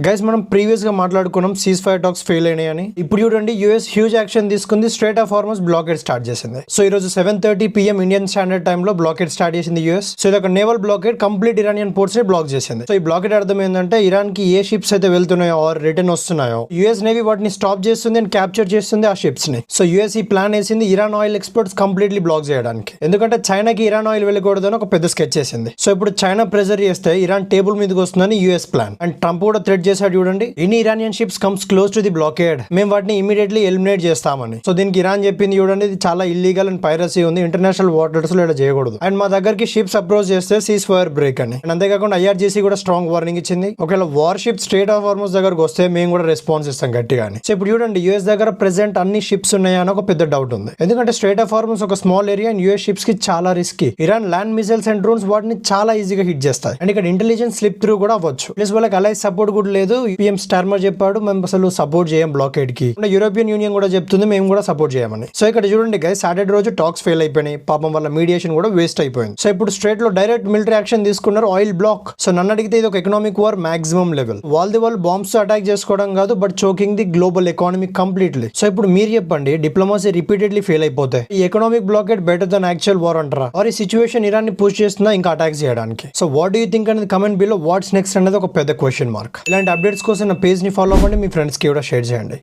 Guys మనం previous గా మాట్లాడుకున్నాం సీజ్ ఫైర్ టాక్స్ ఫెయిల్ అయినాయని. ఇప్పుడు చూడండి యూఎస్ హ్యూజ్ యాక్షన్ తీసుకుంది, స్ట్రేట్ ఆఫ్ హార్మస్ బ్లాకేడ్ స్టార్ట్ చేసింది. సో ఈ రోజు 7:30 PM ఇండియన్ స్టాండర్డ్ టైమ్ లో బ్లాకేడ్ స్టార్ట్ చేసింది యూఎస్. సో ఇది ఒక naval blockade, complete Iranian ports ని బ్లాక్ చేసింది. సో ఈ బ్లాకేడ్ అర్థం ఏంటంటే ఇరాన్ కి ఏ షిప్స్ అయితే వెళ్తున్నాయో ఆర్ రిటర్న్ వస్తున్నాయో యూఎస్ నేవీ వాటిని స్టాప్ చేస్తుంది అండ్ క్యాప్చర్ చేస్తుంది ఆ షిప్స్ ని. సో యూఎస్ ఈ ప్లాన్ వేసింది Iran oil exports completely block చేయడానికి, ఎందుకంటే చైనాకి ఇరాన్ ఆయిల్ వెళ్ళకూడదని ఒక పెద్ద స్కెచ్ చేసింది. సో ఇప్పుడు చైనా ప్రెజర్ చేస్తే ఇరాన్ టేబుల్ మీదకి వస్తుందని యూఎస్ ప్లాన్. అండ్ ట్రంప్ కూడా థ్రెట్ చేశాడు, చూడండి any Iranian ships comes close to the blockade మేము వాటిని ఇమీడియట్లీ ఎలిమినేట్ చేస్తామని. సో దీనికి ఇరాన్ చెప్పింది చూడండి, ఇది చాలా ఇల్లీగల్ అండ్ పైరసీ ఉంది, ఇంటర్నేషనల్ వాటర్స్ లో ఇలా చేయకూడదు అండ్ మా దగ్గరికి షిప్స్ అప్రోచ్ చేస్తే సీజ్ ఫైర్ బ్రేక్ అని. అండ్ అంతేకాకుండా ఐఆర్జీసీ కూడా స్ట్రాంగ్ వార్నింగ్ ఇచ్చింది, ఒకవేళ వార్ షిప్ స్ట్రేట్ ఆఫ్ హార్మస్ దగ్గరకు వస్తే మేము కూడా రెస్పాన్స్ ఇస్తాం గట్టిగా అని. సో ఇప్పుడు చూడండి యూఎస్ దగ్గర ప్రెసెంట్ అన్ని షిప్స్ ఉన్నాయా అని ఒక పెద్ద డౌట్ ఉంది, ఎందుకంటే స్ట్రేట్ ఆఫ్ హార్మస్ ఒక small area and US ships కి చాలా risky. Iran land missiles and drones వాటిని చాలా ఈజీగా హిట్ చేస్తాయి అండ్ ఇక్కడ ఇంటెలిజెన్స్ స్లిప్ త్రూ కూడా అవ్వచ్చు. ప్లస్ వాళ్ళకి అలైస్ సపోర్ట్ కూడా లేదు. పిఎం స్టార్మర్ చెప్పాడు మేము అసలు సపోర్ట్ చేయం బ్లాకేడ్ కి, యూరోపియన్ యూనియన్ కూడా చెప్తుంది మేము కూడా సపోర్ట్ చేయమని. సో ఇక్కడ చూడండి గైస్, సాటర్డే రోజు టాక్స్ ఫెయిల్ అయిపోయినాయి, పాపం వల్ల మీడియేషన్ కూడా వేస్ట్ అయిపోయింది. సో ఇప్పుడు స్ట్రేట్ లో డైరెక్ట్ మిలిటరీ యాక్షన్ తీసుకున్నారు, ఆయిల్ బ్లాక్. సో నన్ను అడిగితే ఇది ఒక ఎకనామిక్ వార్ మాక్సిమం లెవెల్. వాళ్ళు బాంబ్స్ తో అటాక్ చేసుకోవడం కాదు, but choking the global economy completely. So ఇప్పుడు మీరు చెప్పండి, డిప్లొమసీ రిపీటెడ్లీ ఫెయిల్ అయిపోతే ఈ economic blockade better than actual war అంటారా, ఆర్ ఈ సిచ్యువేషన్ ఇరాన్ ని పుష్ చేస్తుందా ఇంకా అటాక్స్ చేయడానికి? So what do you think అనేది కమెంట్ బిలో. వాట్స్ నెక్స్ట్ అనేది ఒక పెద్ద క్వశ్చన్ మార్క్. ఇలాంటి అప్డేట్స్ కోసం నా పేజ్ ని ఫాలో అవ్వండి, మీ ఫ్రెండ్స్ కి కూడా షేర్ చేయండి.